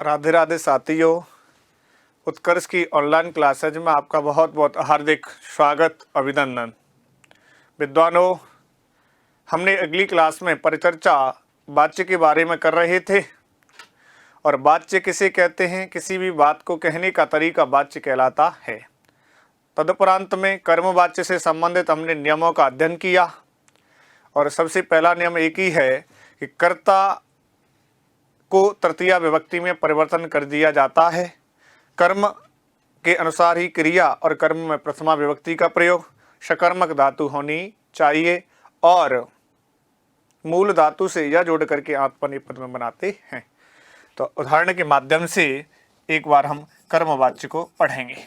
राधे राधे साथियों, उत्कर्ष की online classes में आपका बहुत बहुत हार्दिक स्वागत अभिनंदन। विद्वानों, हमने अगली क्लास में परिचर्चा वाच्य के बारे में कर रहे थे और वाच्य किसे कहते हैं? किसी भी बात को कहने का तरीका वाच्य कहलाता है। तदुपरांत में कर्म वाच्य से संबंधित हमने नियमों का अध्ययन किया और सबसे पहला नियम एक ही है कि कर्ता को तृतीया विभक्ति में परिवर्तन कर दिया जाता है। कर्म के अनुसार ही क्रिया और कर्म में प्रथमा विभक्ति का प्रयोग, सकर्मक धातु होनी चाहिए और मूल धातु से यह जोड़ करके आत्मनेपद में बनाते हैं। तो उदाहरण के माध्यम से एक बार हम कर्मवाच्य को पढ़ेंगे।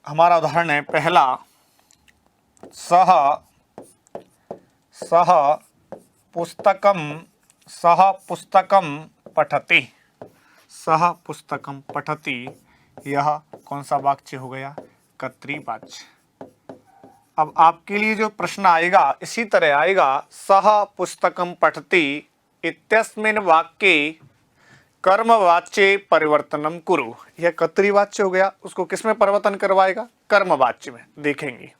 हमारा उदाहरण है पहला, सह पुस्तकम पठति। सह पुस्तकम पठति, यह कौन सा वाक्य हो गया? कर्तृवाच्य। अब आपके लिए जो प्रश्न आएगा इसी तरह आएगा, सह पुस्तकम पठति इत्यस्मिन् वाक्ये कर्मवाच्ये परिवर्तनम कुरु। यह कर्तृवाच्य हो गया, उसको किसमें परिवर्तन करवाएगा? कर्मवाच्य में। देखेंगे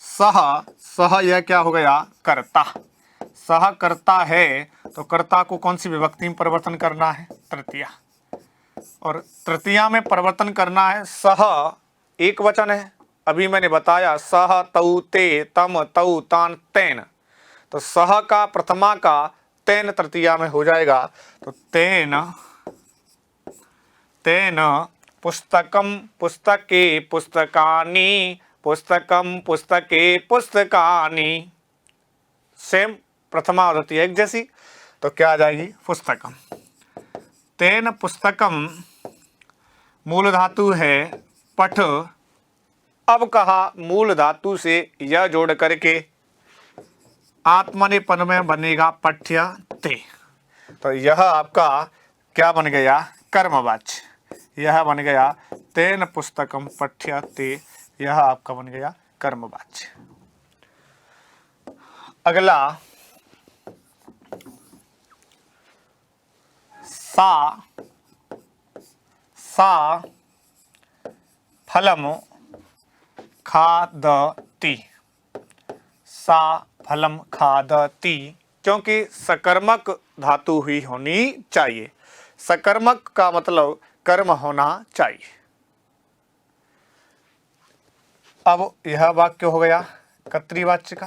सह यह क्या हो गया? कर्ता। सह कर्ता है तो कर्ता को कौन सी विभक्ति में परिवर्तन करना है? तृतीया। और तृतीया में परिवर्तन करना है। सह एक वचन है, अभी मैंने बताया सह तौ ते तम तौ तान तेन, तो सह का प्रथमा का तेन तृतीया में हो जाएगा। तो तेन पुस्तकम पुस्तके पुस्तकानि, पुस्तकम पुस्तके पुस्तकानि, सेम प्रथमा और द्वितीया एक जैसी, तो क्या आ जाएगी? पुस्तकम। तेन पुस्तकम मूल धातु है पठ। अब कहा मूल धातु से यह जोड़ करके आत्मनेपद में बनेगा पठ्यते, तो यह आपका क्या बन गया? कर्मवाच्य। यह बन गया तेन पुस्तकम पठ्यते, यह आपका बन गया कर्मवाच्य। अगला, सा फलम खादति। सा फलम खादति, क्योंकि सकर्मक धातु ही होनी चाहिए। सकर्मक का मतलब कर्म होना चाहिए। अब यह वाक्य हो गया कर्तृवाच्य का।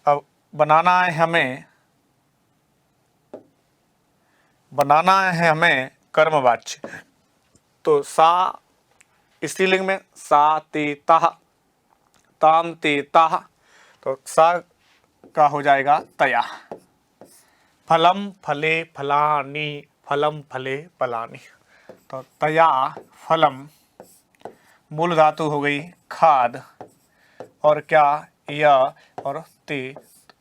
अब बनाना है हमें कर्मवाच्य। तो सा स्त्रीलिंग में सा ते ताः, ताम ते ताः, तो सा का हो जाएगा तया। फलम फले फलानि, फलम फले फलानि, तो तया फलम मूल धातु हो गई खाद और क्या? यह और ते,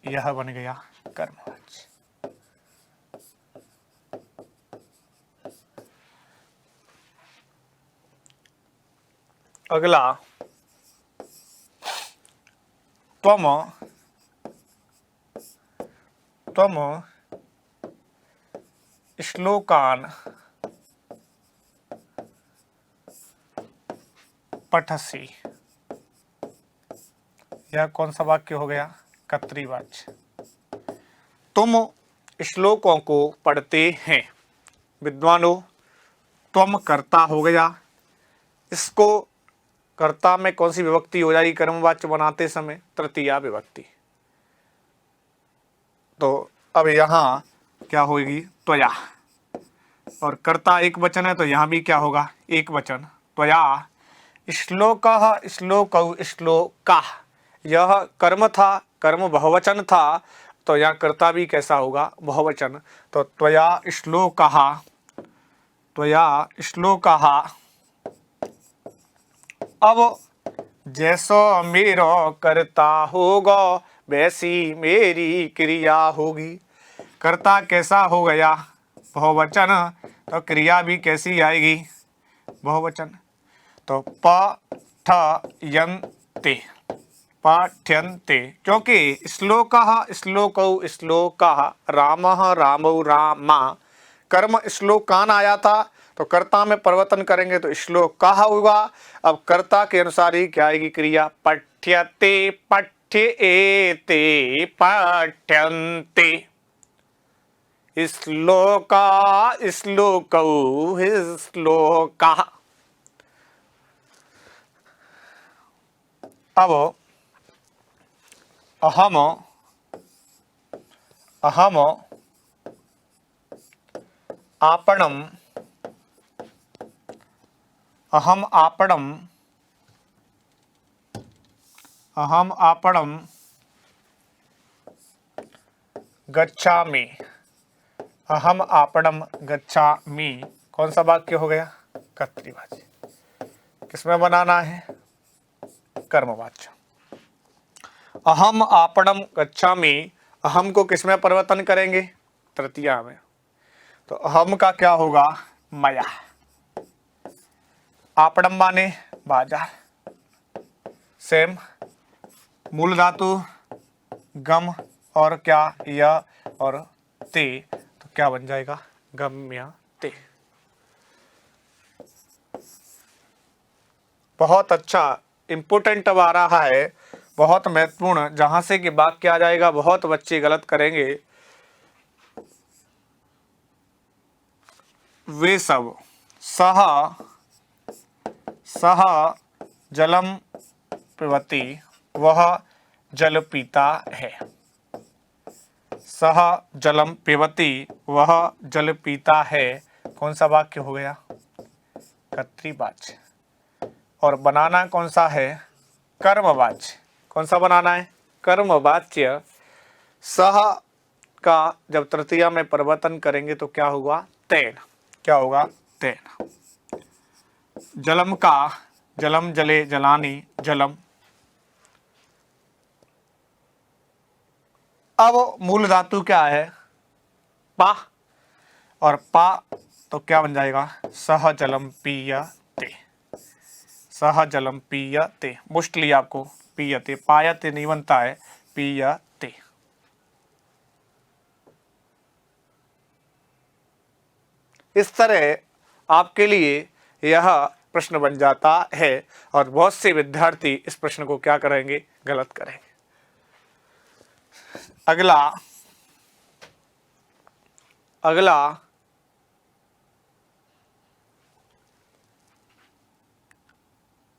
यह बन गया कर्मवाच्य। अगला, त्वम श्लोकान पठसि। यह कौन सा वाक्य हो गया? कर्तृवाच्य। तुम श्लोकों को पढ़ते हैं। विद्वानों, त्वम कर्ता हो गया, इसको कर्ता में कौन सी विभक्ति हो जाएगी कर्मवाच्य बनाते समय? तृतीया विभक्ति। तो अब यहाँ क्या होगी? त्वया। और कर्ता एक वचन है तो यहाँ भी क्या होगा? एक वचन। त्वया श्लोकः श्लोकौ श्लोकाः, यह कर्म था, कर्म बहुवचन था, तो यहाँ कर्ता भी कैसा होगा? बहुवचन। तो त्वया श्लोकः, त्वया श्लोकः। अब जैसो मेरो कर्ता होगा वैसी मेरी क्रिया होगी। कर्ता कैसा हो गया? बहुवचन, तो क्रिया भी कैसी आएगी, बहुवचन। तो पठयन्ते, पाठ्यन्ते, क्योंकि श्लोकः श्लोकौ श्लोकाः, रामः रामौ रामा, कर्म श्लोकान आया था, तो कर्ता में परिवर्तन करेंगे तो श्लोक कहा होगा। अब कर्ता के अनुसार ही क्या आएगी क्रिया, पठ्यते, पठ्येते, पठ्यन्ते, श्लोका श्लोकौ श्लोकाः। अब अहम अहम आपणम, अहम आपणम, अहम आपणम गच्छामि, अहम आपणम गच्छामि, कौन सा वाक्य हो गया, कर्तृवाची। किसमें बनाना है, कर्मवाच्य। अहम आपणम गच्छामि, अहम को किसमें परिवर्तन करेंगे, तृतीया में। तो अहम का क्या होगा, मया। आपणम माने बाजार, सेम, मूल धातु गम और क्या, या और ते, तो क्या बन जाएगा, गम्यते। बहुत अच्छा इंपोर्टेंट अब आ रहा है, बहुत महत्वपूर्ण, जहां से कि वाक्य आ जाएगा, बहुत बच्चे गलत करेंगे। वे सब, सह सह जलम पिबति, वह जल पीता है। सह जलम पिबति, वह जल पीता है, कौन सा वाक्य हो गया, कर्तृवाच्य। और बनाना कौन सा है, कर्मवाच्य। कौन सा बनाना है, कर्मवाच्य। सह का जब तृतीया में परिवर्तन करेंगे तो क्या होगा, तेन, क्या होगा, तेन। जलम का, जलम जले जलानी, जलम। अब मूल धातु क्या है, पा, और पा तो क्या बन जाएगा, सह जलम पीयते, सह जलम पीयते। मोस्टली आपको पीयते, पायते नहीं बनता है, पीयते। इस तरह आपके लिए यह प्रश्न बन जाता है, और बहुत से विद्यार्थी इस प्रश्न को क्या करेंगे, गलत करेंगे। अगला अगला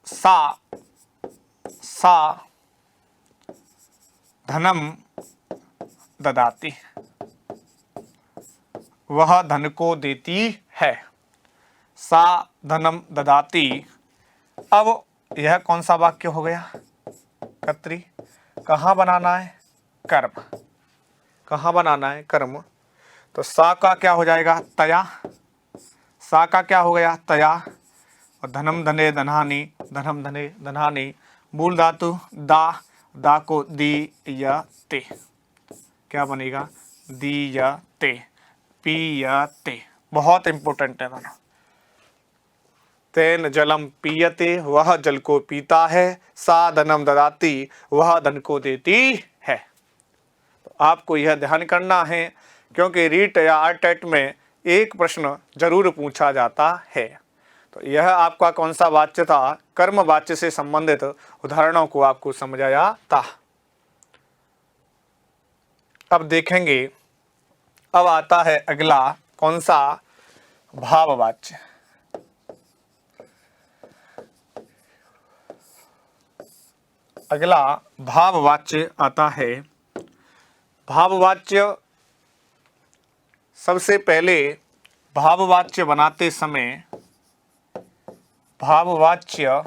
सा सा धनम ददाती, वह धन को देती है। सा धनम ददाती। अब यह कौन सा वाक्य हो गया, कर्तरी। कहाँ बनाना है, कर्म। कहाँ बनाना है, कर्म। तो सा का क्या हो जाएगा, तया। सा का क्या हो गया, तया। और धनम धने धनानी, धनम धने धनानी, मूल धातु दा, दा को दी या ते, क्या बनेगा, दी या ते, पी या ते। बहुत इंपॉर्टेंट है दोनों। तेन जलम पीयते, वह जल को पीता है। सा धनम ददाती, वह धन को देती है। तो आपको यह ध्यान करना है, क्योंकि रीट या आरटेट में एक प्रश्न जरूर पूछा जाता है। तो यह आपका कौन सा वाच्य था, कर्म वाच्य से संबंधित उदाहरणों को आपको समझाया था। अब देखेंगे, अब आता है अगला कौन सा, भाववाच्य। अगला भाववाच्य आता है। भाववाच्य, सबसे पहले भाववाच्य बनाते समय, भाववाच्य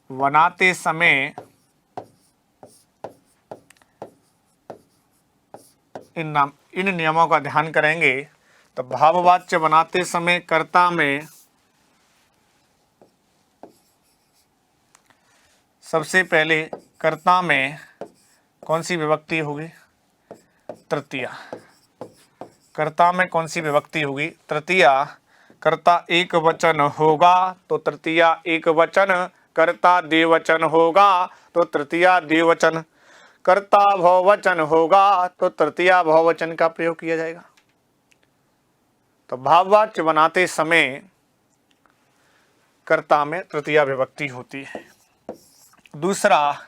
बनाते समय इन नियमों का ध्यान करेंगे। तो भाववाच्य बनाते समय कर्ता में सबसे पहले कर्ता में कौन सी विभक्ति होगी, तृतीया। कर्ता में कौन सी विभक्ति होगी? तृतीया। कर्ता एक वचन होगा तो तृतीया एक वचन, कर्ता द्विवचन होगा तो तृतीया द्विवचन, कर्ता बहुवचन होगा तो तृतीया बहुवचन का प्रयोग किया जाएगा। तो भाववाच्य बनाते समय कर्ता में तृतीया विभक्ति होती है। दूसरा,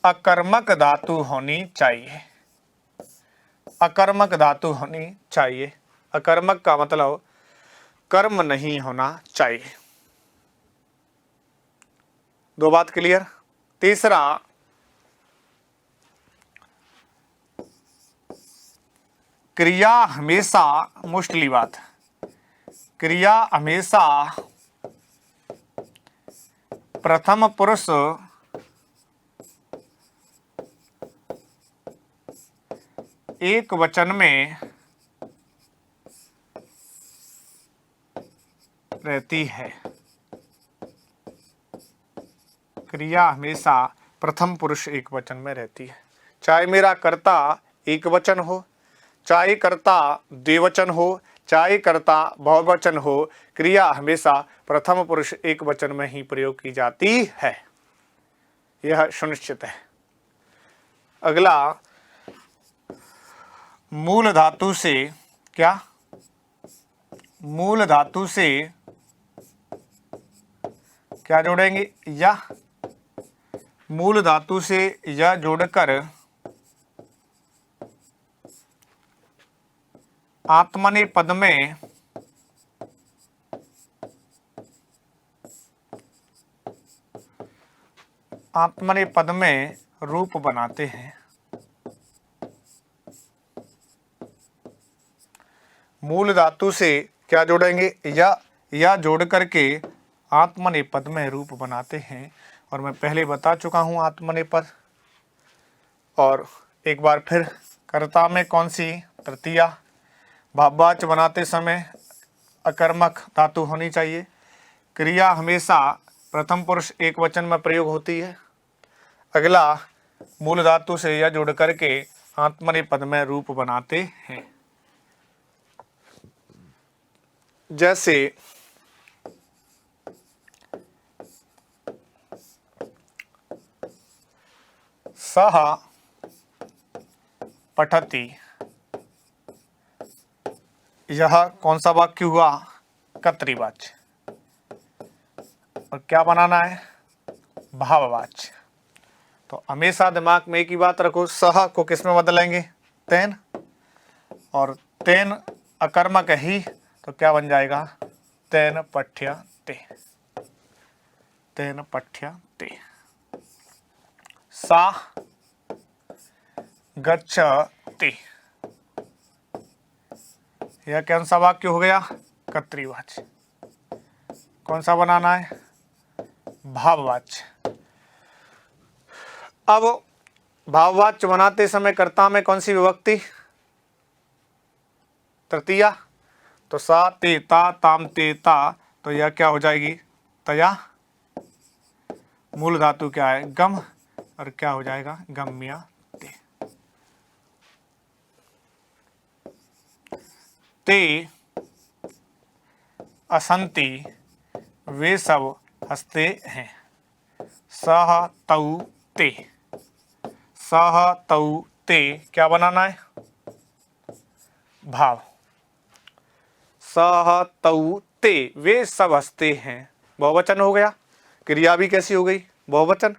अकर्मक धातु होनी चाहिए। अकर्मक धातु होनी चाहिए। अकर्मक का मतलब कर्म नहीं होना चाहिए। दो बात क्लियर। तीसरा, क्रिया हमेशा, मोस्टली बात, क्रिया हमेशा प्रथम पुरुष एक वचन में रहती है। क्रिया हमेशा प्रथम पुरुष एक वचन में रहती है। चाहे मेरा कर्ता एक वचन हो, चाहे कर्ता द्विवचन हो, चाहे कर्ता बहुवचन हो, क्रिया हमेशा प्रथम पुरुष एक वचन में ही प्रयोग की जाती है, यह सुनिश्चित है। अगला, मूल धातु से क्या? मूल धातु से क्या जोड़ेंगे? या। मूल धातु से या जोड़कर आत्मनेपद में आत्मनेपद में रूप बनाते हैं। मूल धातु से क्या जोड़ेंगे? या जोड़ करके आत्मनेपद में रूप बनाते हैं। और मैं पहले बता चुका हूं आत्मनेपद। और एक बार फिर, कर्ता में कौन सी? तृतीया। भाववाच्य बनाते समय अकर्मक धातु होनी चाहिए। क्रिया हमेशा प्रथम पुरुष एक वचन में प्रयोग होती है। अगला, मूल धातु से या जोड़ करके आत्मनेपद में रूप बनाते हैं। जैसे सह पठति, यह कौन सा वाक्य हुआ? कर्तृवाच्य। और क्या बनाना है? भाववाच्य। तो हमेशा दिमाग में एक ही बात रखो, सह को किस में बदलेंगे? तेन। और तेन अकर्मक ही, तो क्या बन जाएगा? तेन पठ्यते। तेन पठ्यते। सा गच्छति, यह कौन सा वाक्य हो गया? कर्तृवाच्य। कौन सा बनाना है? भाववाच्य। अब भाववाच्य बनाते समय कर्ता में कौन सी विभक्ति? तृतीया। तो सा ते ता ताम ते ता, तो यह क्या हो जाएगी? तया। मूल धातु क्या है? गम। और क्या हो जाएगा? गम्य ते। ते असंति, वे सब हंसते हैं। सह तौ ते। सह तौ ते क्या बनाना है? भाव। सह तौ ते, वे सब हंसते हैं, बहुवचन हो गया। क्रिया भी कैसी हो गई? बहुवचन।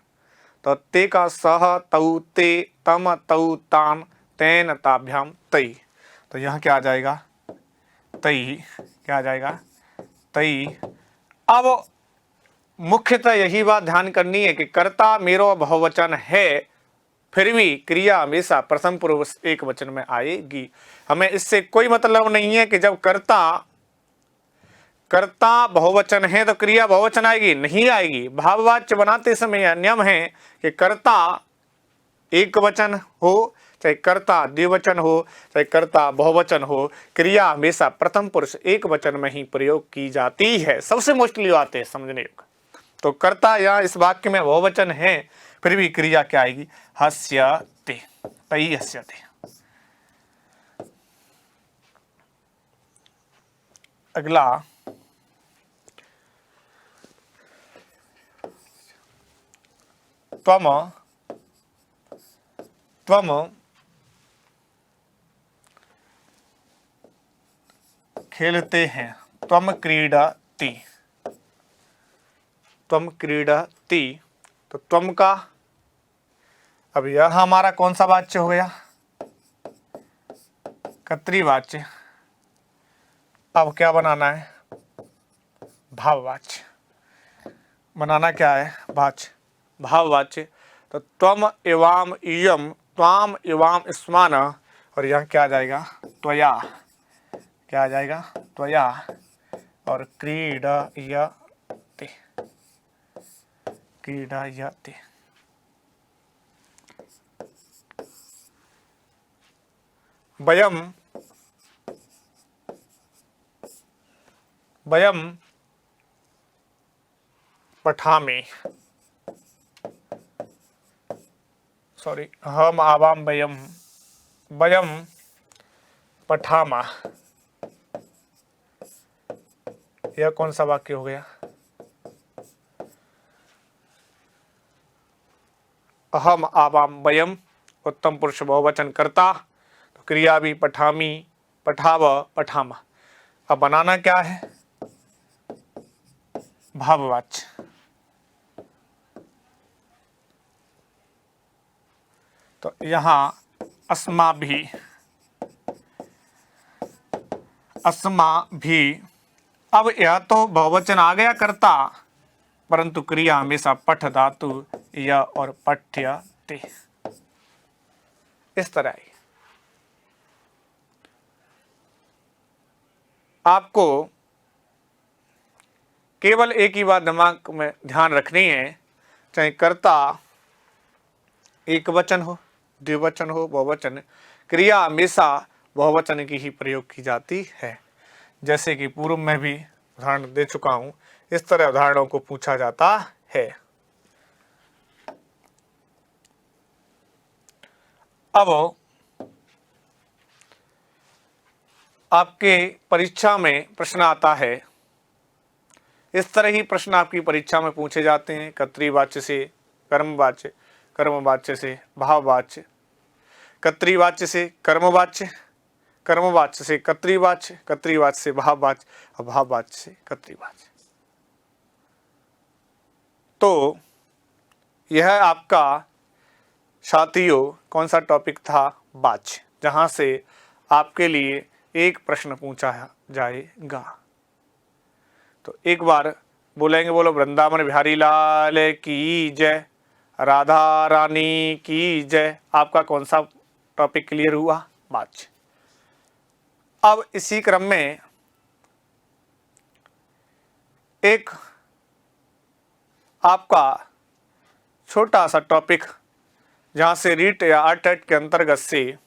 तो ते का सह तौ ते, तम तौ ताम, तेन ताभ्याम तई। तो यहाँ क्या आ जाएगा? तई। क्या आ जाएगा? तई। अब मुख्यतः यही बात ध्यान करनी है कि कर्ता मेरो बहुवचन है, फिर भी क्रिया हमेशा प्रथम पुरुष एक वचन में आएगी। हमें इससे कोई मतलब नहीं है कि जब कर्ता बहुवचन है तो क्रिया बहुवचन आएगी, नहीं आएगी। भाववाच्य बनाते समय यह नियम है कि कर्ता एक वचन हो, चाहे कर्ता द्विवचन हो, चाहे कर्ता बहुवचन हो, क्रिया हमेशा प्रथम पुरुष एक वचन में ही प्रयोग की जाती है। सबसे मोस्टली बात है समझने योग्य। तो कर्ता यहाँ इस वाक्य में बहुवचन है, फिर भी क्रिया क्या आएगी? हस्यते। तई हस्यते। अगला त्वम खेलते हैं। त्वम क्रीडति, त्वम क्रीडति। तो त्वम का अब यह हमारा कौन सा वाच्य हो गया? कर्तृवाच्य। अब क्या बनाना है? भाववाच्य बनाना। क्या है? वाच्य, भाववाच्य। तो त्वम एवं इयम, त्वाम एवं स्मान, और यहाँ क्या आ जाएगा? त्वया। क्या आ जाएगा? त्वया। और क्रीडयते, क्रीडयते। वयम पठामि, सॉरी, हम आवाम वयम पठामा। यह कौन सा वाक्य हो गया? अहम आवाम वयम, उत्तम पुरुष बहुवचन कर्ता, तो क्रिया भी पठामी, पठाव, पठामा। अब बनाना क्या है? भाववाच्य। तो यहाँ अस्माभि, अस्माभि। अब यह तो बहुवचन आ गया कर्ता, परंतु क्रिया हमेशा पठ धातु या और पठ्यते, इस तरह ही। आपको केवल एक ही बात दिमाग में ध्यान रखनी है, चाहे कर्ता एक वचन हो, द्विवचन हो, बहुवचन, क्रिया हमेशा बहुवचन की ही प्रयोग की जाती है। जैसे कि पूर्व में भी उदाहरण दे चुका हूं, इस तरह उदाहरणों को पूछा जाता है। अब आपके परीक्षा में प्रश्न आता है, इस तरह ही प्रश्न आपकी परीक्षा में पूछे जाते हैं। कर्तृवाच्य से कर्मवाच्य, कर्मवाच्य से भाववाच्य, कर्तृवाच्य से कर्मवाच्य, कर्मवाच्य से कर्तृवाच्य, कर्तृवाच्य से भाववाच्य, और भाववाच्य से कर्तृवाच्य। तो यह आपका साथियों कौन सा टॉपिक था? वाच्य, जहां से आपके लिए एक प्रश्न पूछा जाएगा। तो एक बार बोलेंगे, बोलो वृंदावन बिहारी लाल की जय, राधा रानी की जय। आपका कौन सा टॉपिक क्लियर हुआ? वाच्य। अब इसी क्रम में एक आपका छोटा सा टॉपिक, जहां से रीट या आर्टेट के अंतर्गत से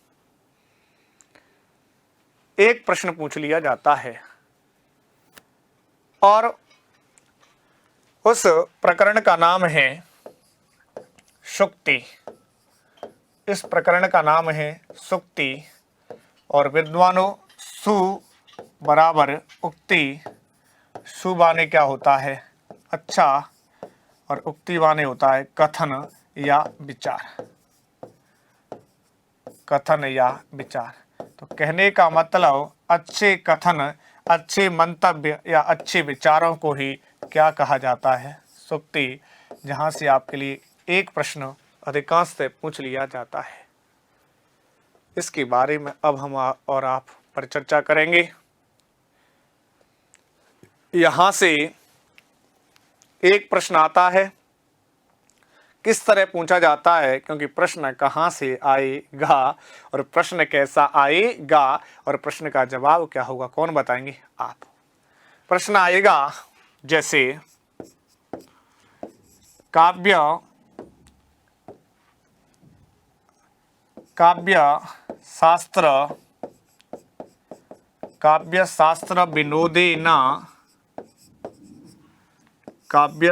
एक प्रश्न पूछ लिया जाता है, और उस प्रकरण का नाम है सुक्ति। इस प्रकरण का नाम है सुक्ति। और विद्वानों, सु बराबर उक्ति, सु माने क्या होता है? अच्छा, और उक्ति माने होता है कथन या विचार, कथन या विचार। तो कहने का मतलब अच्छे कथन, अच्छे मंतव्य या अच्छे विचारों को ही क्या कहा जाता है? सुक्ति, जहां से आपके लिए एक प्रश्न अधिकांश से पूछ लिया जाता है। इसके बारे में अब हम और आप परिचर्चा करेंगे। यहां से एक प्रश्न आता है, किस तरह पूछा जाता है, क्योंकि प्रश्न कहां से आएगा और प्रश्न कैसा आएगा और प्रश्न का जवाब क्या होगा, कौन बताएंगे? आप। प्रश्न आएगा जैसे काव्य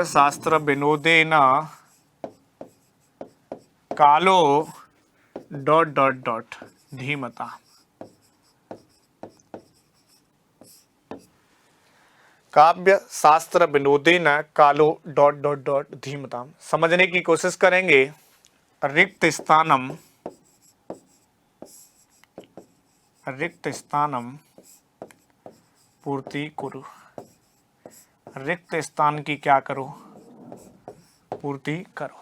शास्त्र विनोदेन कालो ... धीमता। काव्य शास्त्र विनोदेन कालो डॉट डॉट डॉट धीमताम। समझने की कोशिश करेंगे। रिक्त स्थानम पूर्ति कुरु। रिक्त स्थान की क्या करो? पूर्ति करो।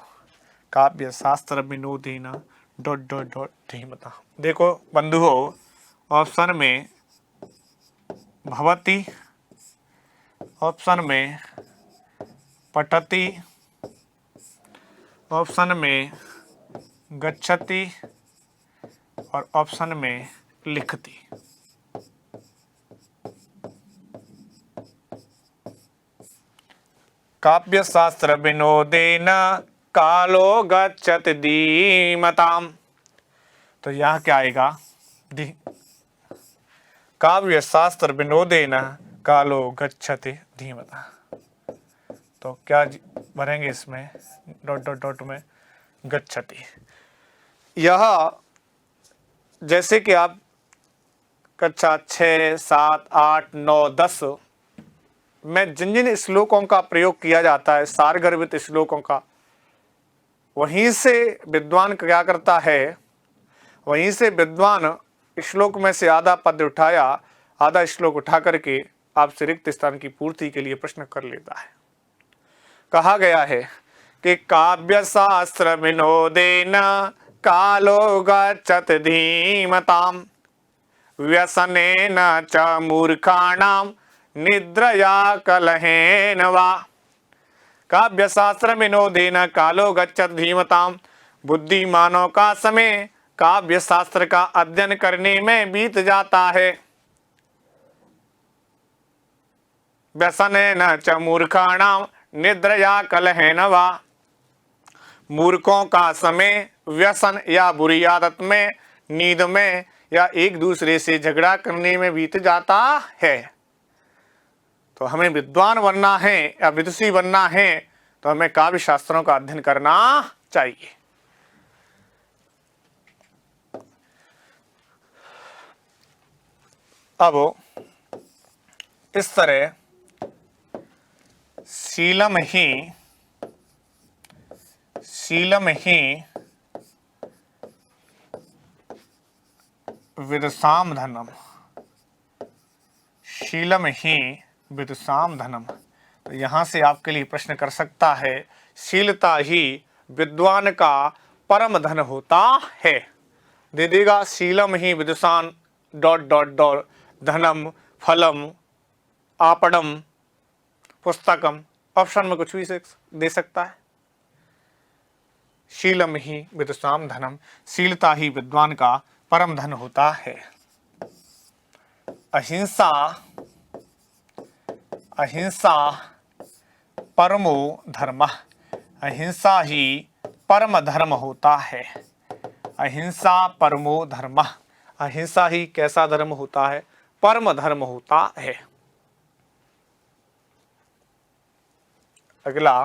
काव्य शास्त्र विनोदेन डॉट डॉट डॉट धीमता। देखो बंधुओं, ऑप्शन में भवति, ऑप्शन में पठति, ऑप्शन में गच्छति और ऑप्शन में लिखति। काव्य शास्त्र विनोदेन कालो गच्छति धीमताम। तो यहाँ क्या आएगा? काव्य शास्त्र विनोदेन कालो गच्छति धीमता। तो क्या भरेंगे इसमें? डॉट डॉट डॉट में गच्छति। यह जैसे कि आप कक्षा 6, 7, 8, 9, 10 में जिन जिन श्लोकों का प्रयोग किया जाता है, सारगर्भित श्लोकों का, वहीं से विद्वान क्या करता है? वहीं से विद्वान श्लोक में से आधा पद उठाया, आधा श्लोक उठा करके आपसे रिक्त स्थान की पूर्ति के लिए प्रश्न कर लेता है। कहा गया है कि काव्य शास्त्र विनोदेन कालो गच्छति धीमताम व्यसनेन च मूर्खाणाम निद्रया कलहेन वा। काव्य शास्त्र विनोदेन कालो गच्छति धीमताम। बुद्धिमानों का समय काव्य शास्त्र का अध्ययन करने में बीत जाता है। व्यसनेन च मूर्खाणाम निद्रया कलहेन वा। मूर्खों का समय व्यसन या बुरी आदत में, नींद में या एक दूसरे से झगड़ा करने में बीत जाता है। तो हमें विद्वान बनना है या विदुषी बनना है तो हमें काव्य शास्त्रों का अध्ययन करना चाहिए। अब इस तरह शीलम ही विदुषाम धनम। शीलम ही विदुषाम धनम। तो यहाँ से आपके लिए प्रश्न कर सकता है, शीलता ही विद्वान का परम धन होता है। दे देगा शीलम ही विदुषान डॉट डॉट डॉट धनम फलम आपणम पुस्तकम। ऑप्शन में कुछ भी दे सकता है। शीलम ही विदुषाम धनम। शीलता ही विद्वान का परम धन होता है। अहिंसा परमो धर्म। अहिंसा ही परम धर्म होता है। अहिंसा परमो धर्म। अहिंसा ही कैसा धर्म होता है? परम धर्म होता है। अगला,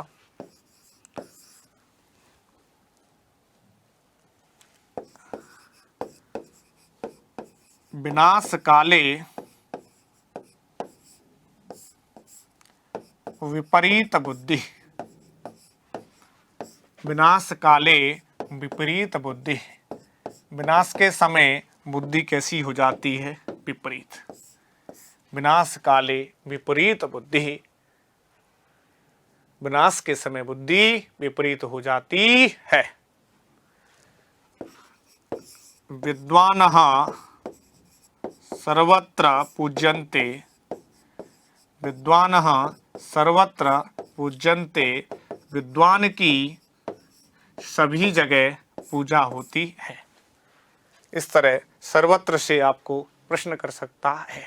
विनाश काले विपरीत बुद्धि। विनाश काले विपरीत बुद्धि। विनाश के समय बुद्धि कैसी हो जाती है? विपरीत। विनाश काले विपरीत बुद्धि। विनाश के समय बुद्धि विपरीत हो जाती है। विद्वानः सर्वत्र पूज्यन्ते। विद्वानः सर्वत्र पूज्यन्ते। विद्वान की सभी जगह पूजा होती है। इस तरह सर्वत्र से आपको प्रश्न कर सकता है।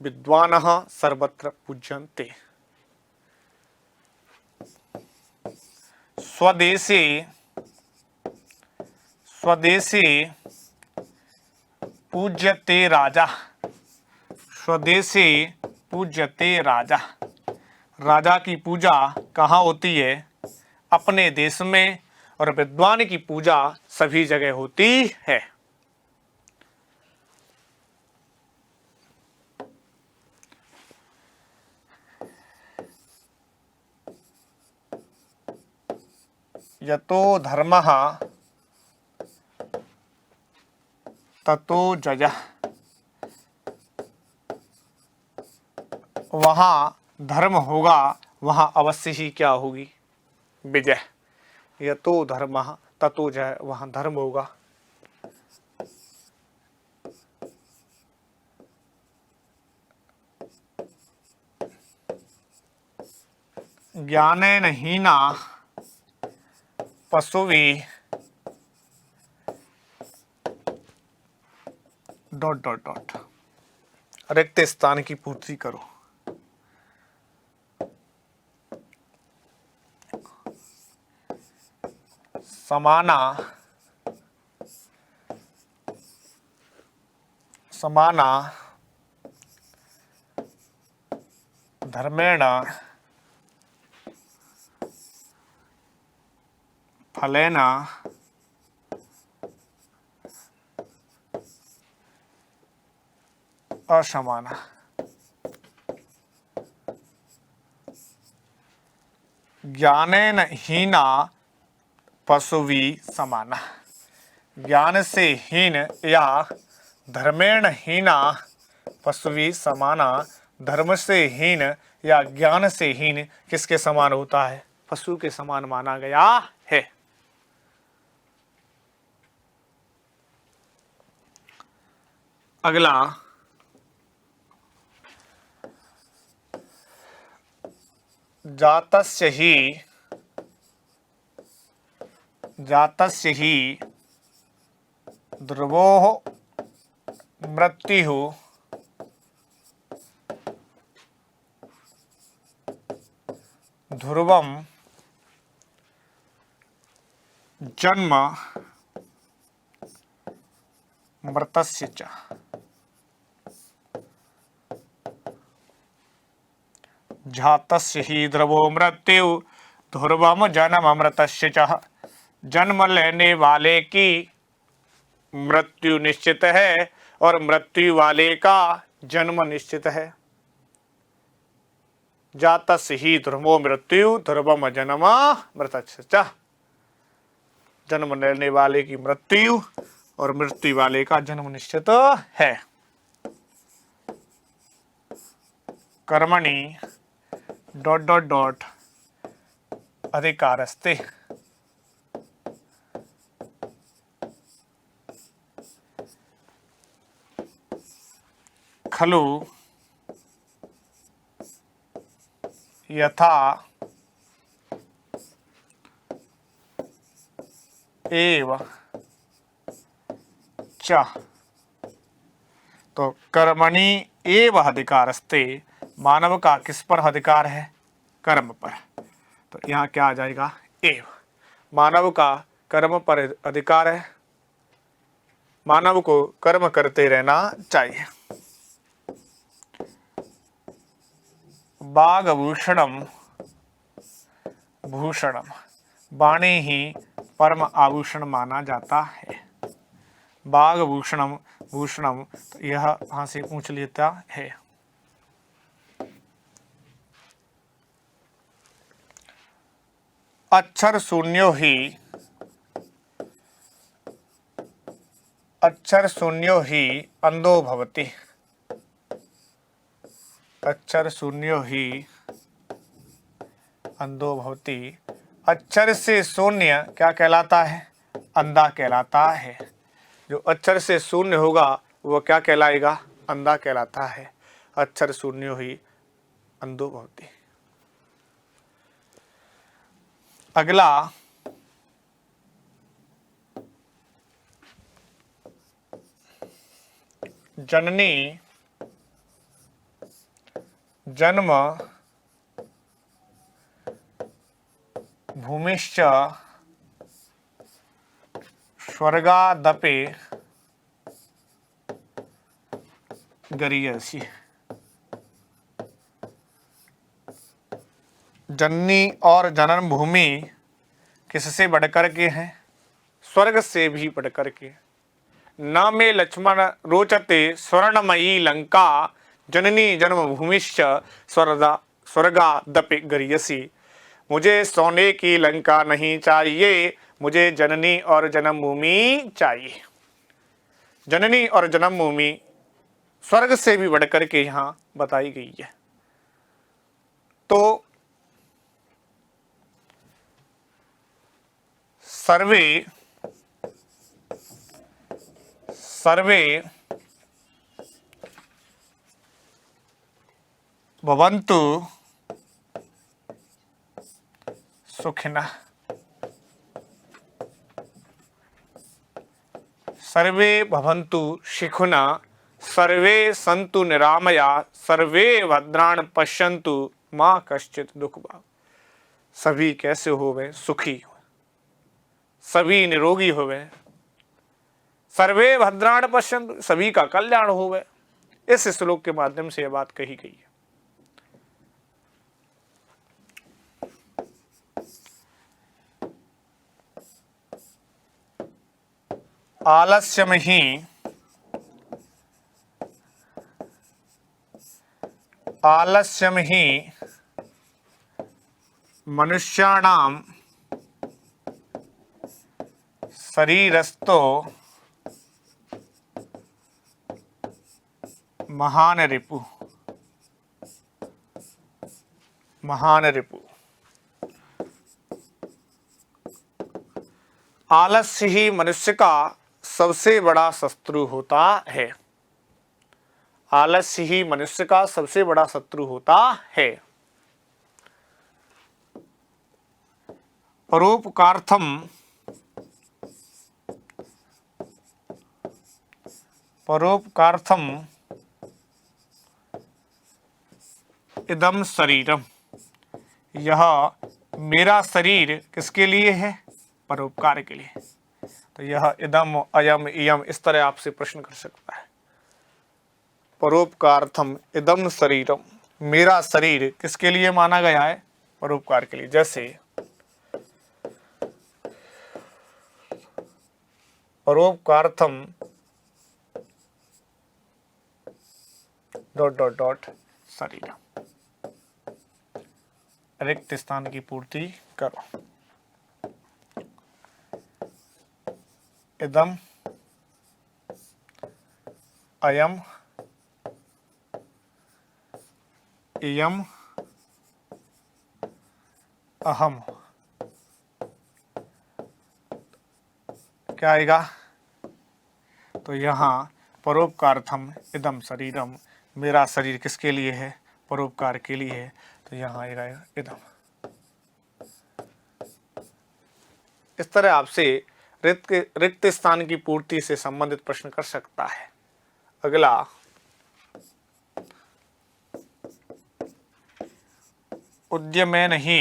विद्वानः सर्वत्र पूज्यन्ते। स्वदेशे पूज्यते राजा। स्वदेशे पूज्यते राजा। राजा की पूजा कहाँ होती है? अपने देश में। और विद्वान की पूजा सभी जगह होती है। यतो धर्मः ततो जयः। वहाँ धर्म होगा वहाँ अवश्य ही क्या होगी? विजय। यतो धर्मः ततो जयः, वहाँ धर्म होगा। ज्ञानेन हीना पशुभिः डॉट डॉट डॉट, रिक्त स्थान की पूर्ति करो। समाना समाना धर्मेण फलेन असमाना। ज्ञानेन हीना पशुभिः समाना। ज्ञान से हीन या धर्मेण हीना पशुभिः समाना। धर्म से हीन या ज्ञान से हीन किसके समान होता है? पशु के समान माना गया है। अगला जातस्य ही ध्रुवोः मृत्युः ध्रुवं जन्म मृतस्य च। जातस्य ही ध्रुवो मृत्यु ध्रुवम जन्म मृतस्य च। जन्म लेने वाले की मृत्यु निश्चित है और मृत्यु वाले का जन्म निश्चित है। जातस्य ही ध्रुवो मृत्यु ध्रुवम जन्म मृतस्य च। जन्म लेने वाले की मृत्यु और मृत्यु वाले का जन्म निश्चित है। कर्मणि डॉट डॉट डॉट अधिकारस्ते। खलु यथा एव च। तो कर्मणि एव अधिकारस्ते, मानव का किस पर अधिकार है? कर्म पर। तो यहाँ क्या आ जाएगा? एव। मानव का कर्म पर अधिकार है, मानव को कर्म करते रहना चाहिए। बागभूषणम भूषणम, वाणी ही परम आभूषण माना जाता है। बागभूषणम भूषणम, तो यह वहां से पूछ लेता है। अक्षर शून्यो ही अंधो भवति। अक्षर शून्यो ही अंधो भवति। अक्षर से शून्य क्या कहलाता है? अंधा कहलाता है। जो अक्षर से शून्य होगा वो क्या कहलाएगा? अंधा कहलाता है। अक्षर शून्यो ही अंधो भवति। अगला जननी जन्म भूमिश्च स्वर्गादपि गरीयसी। जननी और जन्म भूमि किससे बढ़कर के हैं? स्वर्ग से भी बढ़कर के। न मे लक्ष्मण रोचते स्वर्णमयी लंका जननी जन्मभूमिश्च स्वर्गादपि गरीयसी। मुझे सोने की लंका नहीं चाहिए, मुझे जननी और जन्मभूमि चाहिए। जननी और जन्मभूमि स्वर्ग से भी बढ़कर के यहाँ बताई गई है। तो सर्वे सर्वे भवन्तु सुखिनः, सर्वे भवन्तु सुखिनः, सर्वे सन्तु निरामया, सर्वे भद्राणि पश्यन्तु मा कश्चित् दुःखभाग्। सभी कैसे होवे? सुखी, सभी निरोगी होवे, सर्वे भद्राणि पश्यन्तु, सभी का कल्याण होवे। इस श्लोक के माध्यम से यह बात कही गई है। आलस्यम ही मनुष्याणाम शरीरस्थो महान रिपु, महान रिपु। आलस्य ही मनुष्य का सबसे बड़ा शत्रु होता है। आलस्य ही मनुष्य का सबसे बड़ा शत्रु होता है। परोपकार्थम परोपकार्थम इदम शरीरम, यह मेरा शरीर किसके लिए है? परोपकार के लिए। तो यह इदम अयम इयम इस तरह आपसे प्रश्न कर सकता है। परोपकार्थम इदम शरीरम, मेरा शरीर किसके लिए माना गया है? परोपकार के लिए। जैसे परोपकार्थम डॉट डॉट डॉट शरीरम, रिक्त स्थान की पूर्ति करो। इदम अयम इयम अहम, क्या आएगा? तो यहाँ परोपकार्थम इदम शरीरम, मेरा शरीर किसके लिए है? परोपकार के लिए है। तो यहाँ आएगा इदम। इस तरह आपसे रिक्त स्थान की पूर्ति से संबंधित प्रश्न कर सकता है। अगला, उद्यमेन ही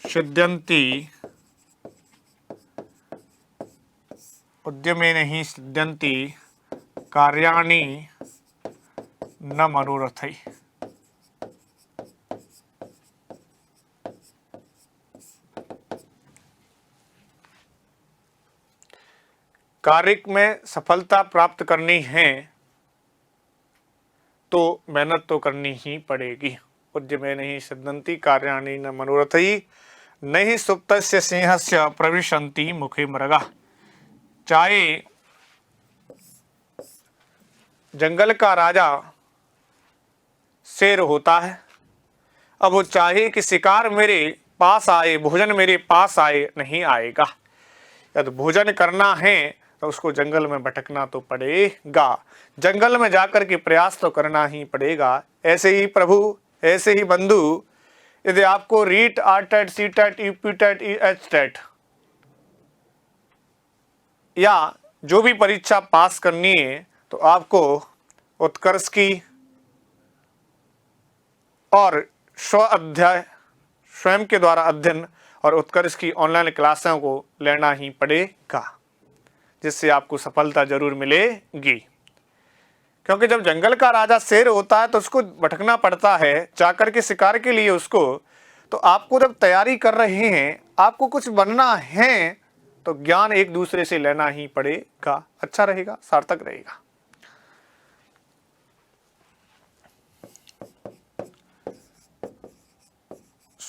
सिद्ध्यन्ति, उद्यमेन ही सिद्ध्यन्ति कार्याणि न मनोरथै। कार्य में सफलता प्राप्त करनी है तो मेहनत तो करनी ही पड़ेगी। उद्यमेन ही सिद्ध्यन्ति कार्याणि न मनोरथै, नहि सुप्तस्य सिंहस्य प्रविशन्ति मुखे मृगाः। चाहे जंगल का राजा शेर होता है, अब वो चाहे कि शिकार मेरे पास आए, भोजन मेरे पास आए, नहीं आएगा। यदि भोजन करना है तो उसको जंगल में भटकना तो पड़ेगा, जंगल में जाकर के प्रयास तो करना ही पड़ेगा। ऐसे ही प्रभु, ऐसे ही बंधु, यदि आपको रीट, आरटेट, सीटेट, यूपीटेट, एचटेट या जो भी परीक्षा पास करनी है तो आपको उत्कर्ष की और स्वयं के द्वारा अध्ययन और उत्कर्ष की ऑनलाइन क्लासों को लेना ही पड़ेगा, जिससे आपको सफलता जरूर मिलेगी। क्योंकि जब जंगल का राजा शेर होता है तो उसको भटकना पड़ता है जाकर के शिकार के लिए उसको। तो आपको जब तैयारी कर रहे हैं, आपको कुछ बनना है, तो ज्ञान एक दूसरे से लेना ही पड़ेगा। अच्छा रहेगा, सार्थक रहेगा।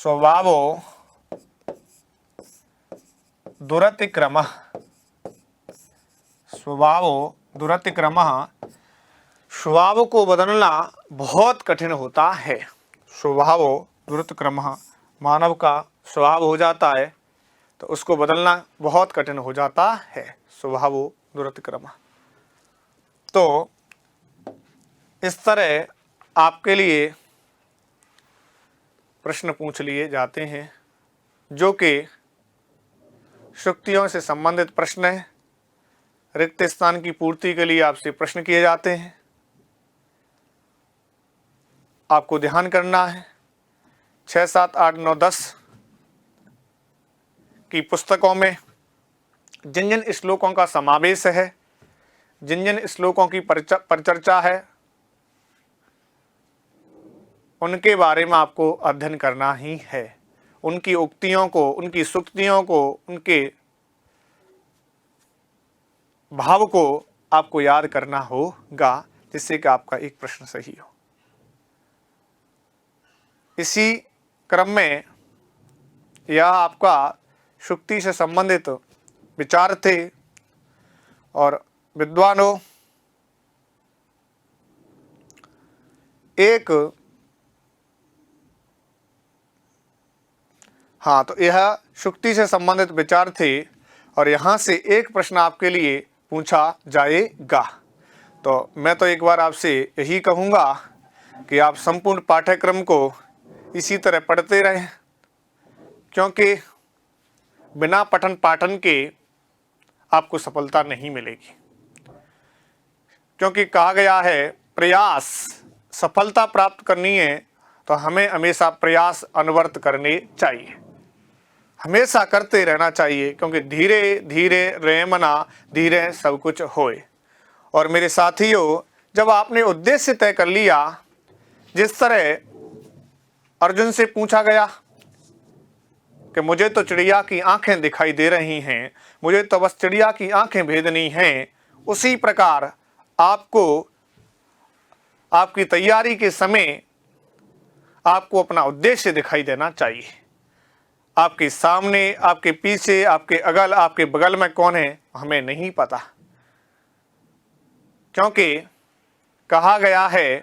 स्वभावो दुरतिक्रमः, स्वभावो दुरतिक्रमः, स्वभाव को बदलना बहुत कठिन होता है। स्वभावो दुरतिक्रमः, मानव का स्वभाव हो जाता है तो उसको बदलना बहुत कठिन हो जाता है। स्वभावो दुरतिक्रमः। तो इस तरह आपके लिए प्रश्न पूछ लिए जाते हैं जो कि शुक्तियों से संबंधित प्रश्न है। रिक्त स्थान की पूर्ति के लिए आपसे प्रश्न किए जाते हैं। आपको ध्यान करना है 6, 7, 8, 9, 10 की पुस्तकों में जिन जिन श्लोकों का समावेश है, जिन जिन श्लोकों की परिचर्चा है, उनके बारे में आपको अध्ययन करना ही है। उनकी उक्तियों को, उनकी सूक्तियों को, उनके भाव को आपको याद करना होगा जिससे कि आपका एक प्रश्न सही हो। इसी क्रम में यह आपका शुक्ति से संबंधित विचार थे। और विद्वानों, तो यह शुक्ति से संबंधित विचार थे और यहाँ से एक प्रश्न आपके लिए पूछा जाएगा। तो मैं तो एक बार आपसे यही कहूँगा कि आप संपूर्ण पाठ्यक्रम को इसी तरह पढ़ते रहें, क्योंकि बिना पठन पाठन के आपको सफलता नहीं मिलेगी। क्योंकि कहा गया है प्रयास, सफलता प्राप्त करनी है तो हमें हमेशा प्रयास अनवरत करने चाहिए, हमेशा करते रहना चाहिए, क्योंकि धीरे धीरे रेमना धीरे सब कुछ होए। और मेरे साथियों, जब आपने उद्देश्य तय कर लिया, जिस तरह अर्जुन से पूछा गया कि मुझे तो चिड़िया की आंखें दिखाई दे रही हैं, मुझे तो बस चिड़िया की आंखें भेदनी हैं, उसी प्रकार आपको आपकी तैयारी के समय आपको अपना उद्देश्य दिखाई देना चाहिए। आपके सामने, आपके पीछे, आपके अगल, आपके बगल में कौन है हमें नहीं पता, क्योंकि कहा गया है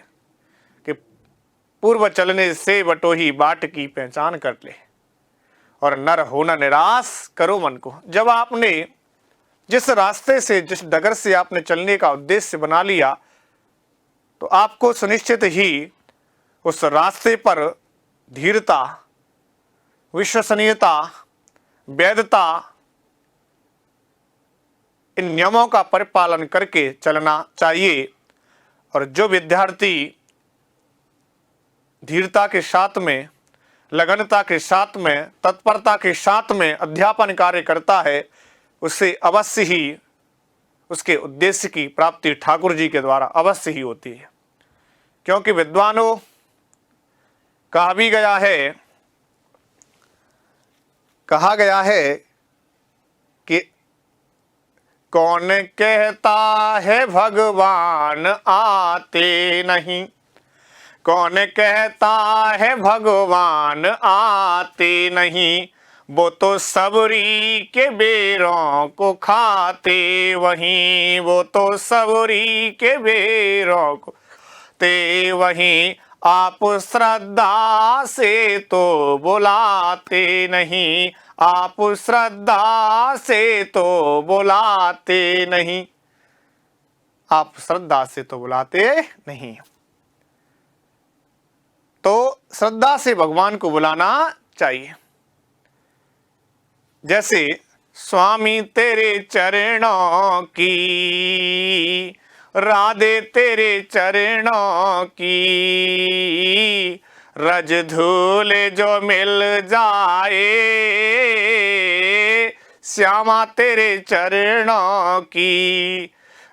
कि पूर्व चलने से बटोही बाट की पहचान कर ले और नर होना निराश करो मन को। जब आपने जिस रास्ते से, जिस डगर से आपने चलने का उद्देश्य बना लिया, तो आपको सुनिश्चित ही उस रास्ते पर धीरता, विश्वसनीयता, वैधता, इन नियमों का परिपालन करके चलना चाहिए। और जो विद्यार्थी धीरता के साथ में, लगनता के साथ में, तत्परता के साथ में अध्यापन कार्य करता है, उससे अवश्य ही उसके उद्देश्य की प्राप्ति ठाकुर जी के द्वारा अवश्य ही होती है। क्योंकि विद्वानों, कहा गया है कि कौन कहता है भगवान आते नहीं, कौन कहता है भगवान आते नहीं, वो तो सबरी के बेरों को खाते वहीं, वो तो सबरी के बेरों को ते वहीं, आप श्रद्धा से तो बुलाते नहीं, आप श्रद्धा से तो बुलाते नहीं, आप श्रद्धा से तो बुलाते नहीं। तो श्रद्धा से भगवान को बुलाना चाहिए। जैसे स्वामी तेरे चरणों की, राधे तेरे चरणों की, रज धूल जो मिल जाए, श्यामा तेरे चरणों की,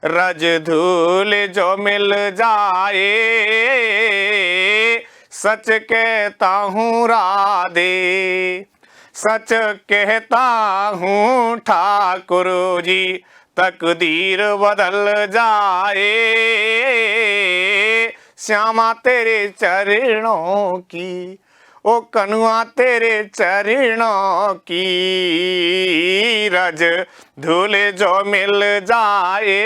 रज धूल जो मिल जाए, सच कहता हूँ राधे, सच कहता हूँ ठाकुर जी, तकदीर बदल जाए, श्यामा तेरे चरणों की। ओ कनुआ तेरे चरणों की रज धूल जो मिल जाए,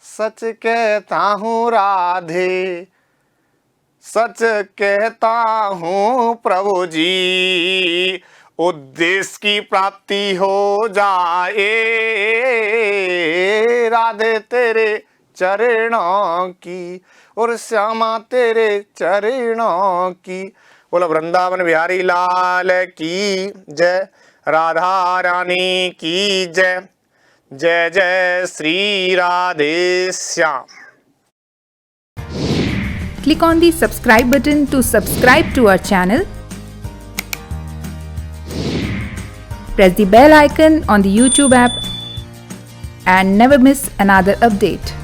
सच कहता हूँ राधे, सच कहता हूँ प्रभु जी, उद्देश्य की प्राप्ति हो जाए, राधे तेरे चरणों की और श्यामा तेरे चरणों की। बोलो वृंदावन बिहारी लाल की जय, राधा रानी की जय। जय जय Shri Radhe Shyam. Click on the subscribe button to subscribe to our channel. Press the bell icon on the YouTube app and never miss another update.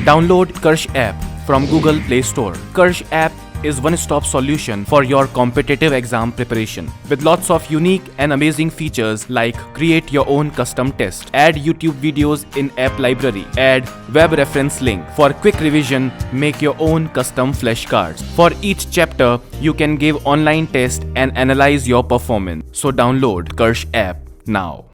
Download Karsh app from Google Play Store. Karsh app is one-stop solution for your competitive exam preparation with lots of unique and amazing features like create your own custom test, add YouTube videos in app library, add web reference link for quick revision, make your own custom flashcards. For each chapter, you can give online test and analyze your performance. So download Karsh app now.